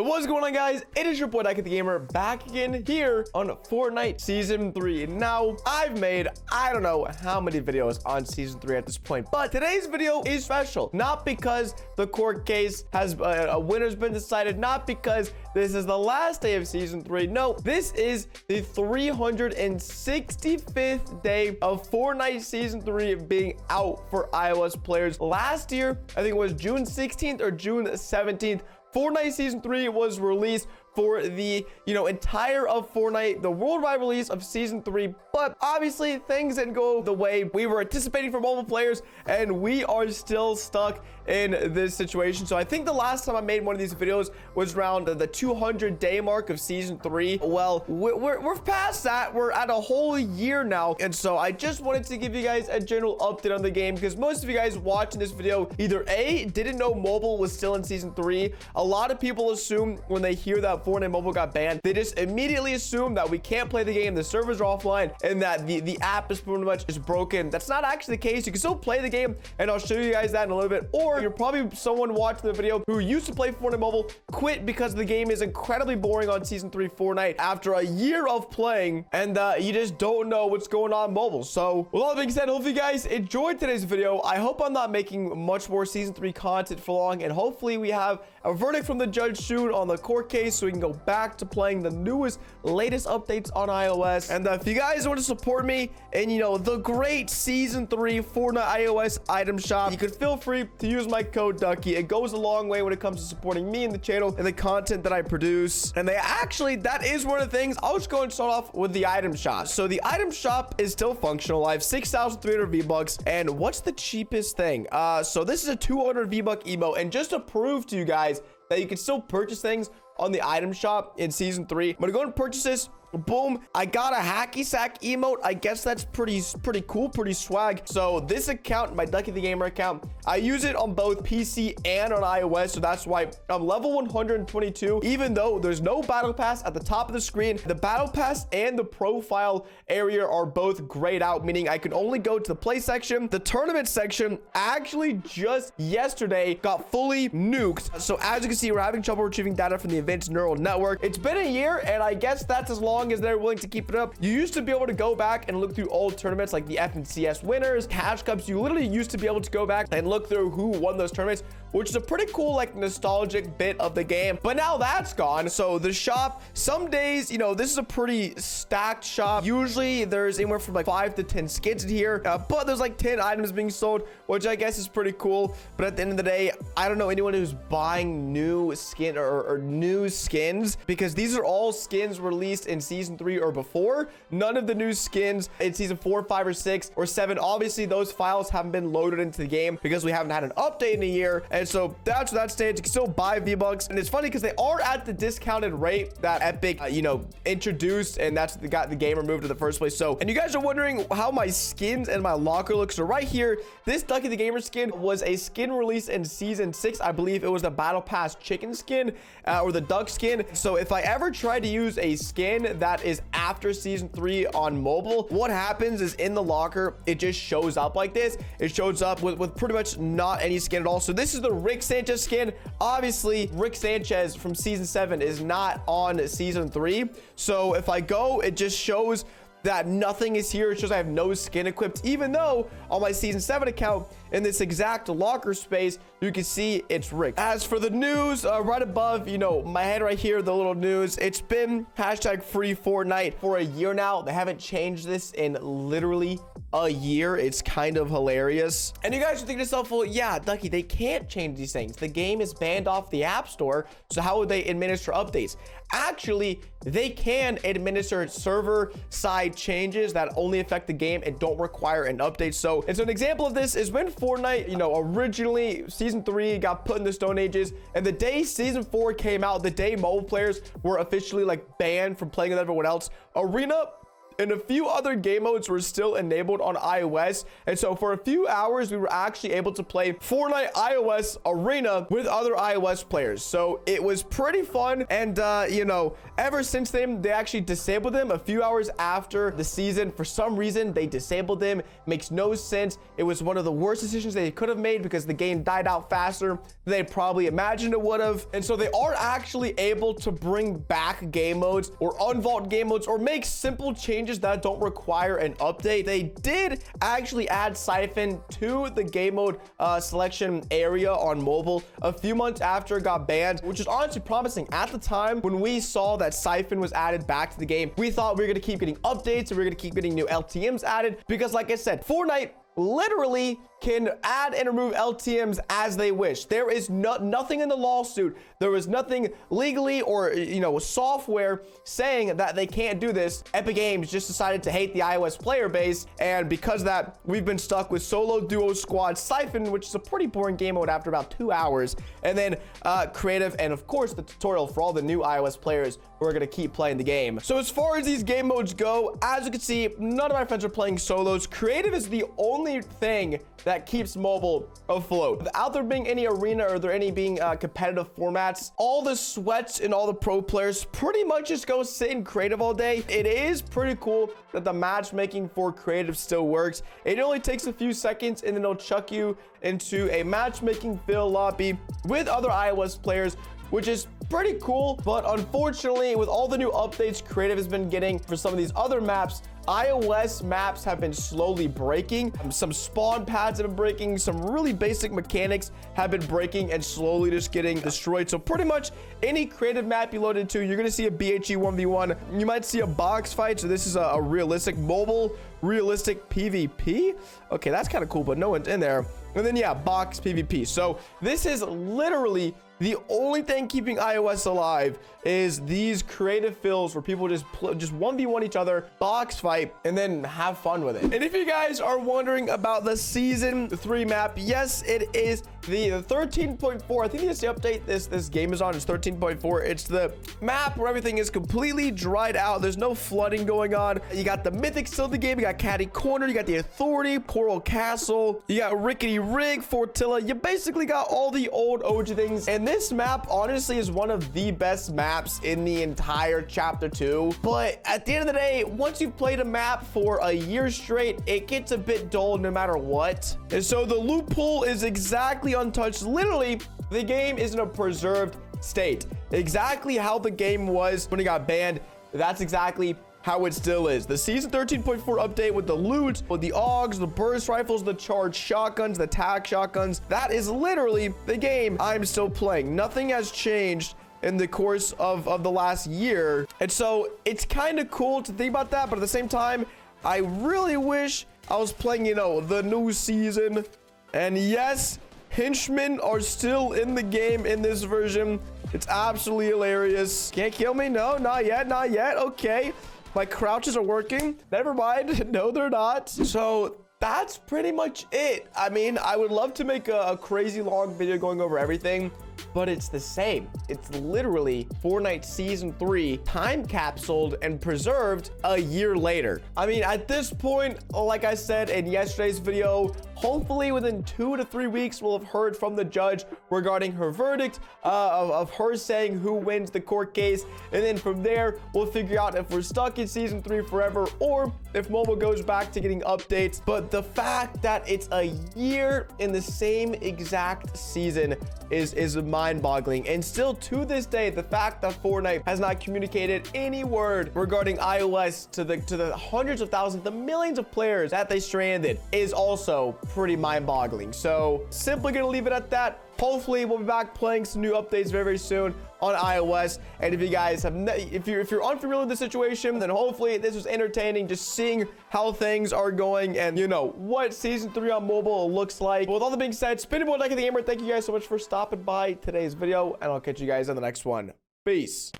What's going on, guys? It is your boy DuckyTheGamer back again here on Fortnite Season 3. Now, I've made, I don't know how many videos on Season 3 at this point, but today's video is special. Not because the court case has, a winner's been decided, not because this is the last day of Season 3. No, this is the 365th day of Fortnite Season 3 being out for iOS players. Last year, I think it was June 16th or June 17th, Fortnite Season 3 was released for the, entire of Fortnite, the worldwide release of Season 3. But obviously, things didn't go the way we were anticipating for mobile players, and we are still stuck in this situation. So I think the last time I made one of these videos was around the 200-day mark of Season 3. Well, we're past that. We're at a whole year now. And so I just wanted to give you guys a general update on the game, because most of you guys watching this video either A, didn't know mobile was still in Season 3. A lot of people assume when they hear that Fortnite mobile got banned, they just immediately assume that we can't play the game, the servers are offline, and that the app is pretty much just broken. That's not actually the case. You can still play the game, and I'll show you guys that in a little bit. Or you're probably someone watching the video who used to play Fortnite mobile, quit because the game is incredibly boring on Season 3 Fortnite after a year of playing, and you just don't know what's going on mobile. So with all that being said, hopefully you guys enjoyed today's video. I hope I'm not making much more Season 3 content for long, and hopefully we have a verdict from the judge soon on the court case, so we can go back to playing the latest updates on iOS. And if you guys want to support me in the great Season 3 Fortnite iOS item shop, you can feel free to use my code Ducky. It goes a long way when it comes to supporting me and the channel and the content that I produce. And that is one of the things. I'll just go and start off with the item shop. So the item shop is still functional. I have 6,300 V-Bucks. And what's the cheapest thing? So this is a 200 V-Buck emote. And just to prove to you guys that you can still purchase things on the item shop in Season 3, I'm gonna go and purchase this. Boom, I got a hacky sack emote. I guess that's pretty cool, pretty swag. So this account, my DuckyTheGamer account, I use it on both PC and on iOS, so that's why I'm level 122. Even though there's no battle pass at the top of the screen, the battle pass and the profile area are both grayed out, meaning I can only go to the play section. The tournament section actually just yesterday got fully nuked. So as you can see, we're having trouble retrieving data from the event's neural network. It's been a year, and I guess that's as long as they're willing to keep it up. You used to be able to go back and look through old tournaments like the FNCS winners, cash cups. You literally used to be able to go back and look through who won those tournaments, which is a pretty cool, nostalgic bit of the game. But now that's gone. So the shop, some days, this is a pretty stacked shop. Usually there's anywhere from 5 to 10 skins in here, but there's 10 items being sold, which I guess is pretty cool. But at the end of the day, I don't know anyone who's buying new skin or new skins, because these are all skins released in Season 3 or before. None of the new skins in Season 4, 5, or 6, or 7, obviously those files haven't been loaded into the game because we haven't had an update in a year. And so that's where that stands. You can still buy V-Bucks, and it's funny because they are at the discounted rate that Epic introduced, and that's what got the game removed in the first place. So, and you guys are wondering how my skins and my locker look. So right here, this DuckyTheGamer skin was a skin release in Season 6. I believe it was the Battle Pass chicken skin, or the duck skin. So if I ever try to use a skin that is after Season 3 on mobile, what happens is in the locker, it just shows up like this. It shows up with pretty much not any skin at all. So this is the Rick Sanchez skin. Obviously, Rick Sanchez from Season 7 is not on Season 3. So if I go, it just shows that nothing is here. It shows I have no skin equipped, even though on my Season 7 account in this exact locker space, you can see it's Rick. As for the news, right above, my head right here, the little news, it's been #free Fortnite for a year now. They haven't changed this in literally a year. It's kind of hilarious. And you guys are thinking to yourself, well, yeah, Ducky, they can't change these things. The game is banned off the App Store, so how would they administer updates? Actually, they can administer server side changes that only affect the game and don't require an update. So an example of this is when Fortnite, originally Season 3 got put in the Stone Ages, and the day Season 4 came out, the day mobile players were officially banned from playing with everyone else, Arena and a few other game modes were still enabled on iOS. And so for a few hours, we were actually able to play Fortnite iOS Arena with other iOS players. So it was pretty fun. And, you know, ever since then, they actually disabled them a few hours after the season. For some reason, they disabled them. Makes no sense. It was one of the worst decisions they could have made because the game died out faster than they probably imagined it would have. And so they are actually able to bring back game modes or unvault game modes or make simple changes that don't require an update. They did actually add Siphon to the game mode selection area on mobile a few months after it got banned, which is honestly promising. At the time when we saw that Siphon was added back to the game, we thought we were going to keep getting updates and we were going to keep getting new LTMs added because, like I said, Fortnite literally can add and remove LTMs as they wish. There is nothing in the lawsuit. There was nothing legally or, you know, software saying that they can't do this. Epic Games just decided to hate the iOS player base, and because of that, we've been stuck with solo, duo, squad, Siphon, which is a pretty boring game mode after about 2 hours, and then creative, and of course the tutorial for all the new iOS players who are going to keep playing the game. So as far as these game modes go, as you can see, none of my friends are playing solos. Creative is the only thing that keeps mobile afloat. Without there being any arena or there any being competitive formats, all the sweats and all the pro players pretty much just go sit in creative all day. It is pretty cool that the matchmaking for creative still works. It only takes a few seconds and then it'll chuck you into a matchmaking fill lobby with other iOS players, which is pretty cool. But unfortunately, with all the new updates creative has been getting for some of these other maps, iOS maps have been slowly breaking. Some spawn pads have been breaking. Some really basic mechanics have been breaking and slowly just getting destroyed. So pretty much any creative map you load into, you're gonna see a BHE 1v1. You might see a box fight. So this is a realistic mobile, realistic PvP. Okay, that's kind of cool, but no one's in there. And then yeah, box PvP. So this is literally the only thing keeping iOS alive is these creative fills where people just 1v1 each other, box fight, and then have fun with it. And if you guys are wondering about the season 3 map, yes, it is the 13.4. I think that's the update this game is on. It's 13.4. It's the map where everything is completely dried out. There's no flooding going on. You got the mythic still in the game. You got Caddy Corner. You got the Authority, Coral Castle. You got Rickety Rig, Fortilla. You basically got all the old OG things. And this map honestly is one of the best maps in the entire chapter 2. But at the end of the day, once you've played a map for a year straight, it gets a bit dull no matter what. And so the loophole is exactly untouched. Literally, the game is in a preserved state. Exactly how the game was when it got banned, that's exactly how it still is. The season 13.4 update with the loot, with the AUGs, the burst rifles, the charged shotguns, the tac shotguns, that is literally the game I'm still playing. Nothing has changed in the course of the last year. And so it's kind of cool to think about that, but at the same time, I really wish I was playing, you know, the new season. And yes, henchmen are still in the game in this version. It's absolutely hilarious. Can't kill me? No, not yet, not yet. Okay, my crouches are working. Never mind. No, they're not. So that's pretty much it. I mean, I would love to make a crazy long video going over everything, but it's the same. It's literally Fortnite Season 3 time capsuled and preserved a year later. I mean, at this point, like I said in yesterday's video, hopefully within 2 to 3 weeks, we'll have heard from the judge regarding her verdict of her saying who wins the court case. And then from there, we'll figure out if we're stuck in Season 3 forever or if mobile goes back to getting updates. But the fact that it's a year in the same exact season is mind-boggling. And still to this day, the fact that Fortnite has not communicated any word regarding iOS to the hundreds of thousands, the millions of players that they stranded is also pretty mind-boggling. So simply gonna leave it at that. Hopefully we'll be back playing some new updates very, very soon on iOS. And if you guys have, if you're unfamiliar with the situation, then hopefully this was entertaining, just seeing how things are going and, you know, what Season 3 on mobile looks like. But with all that being said, spin boy DuckyTheGamer, thank you guys so much for stopping by today's video, and I'll catch you guys on the next one. Peace.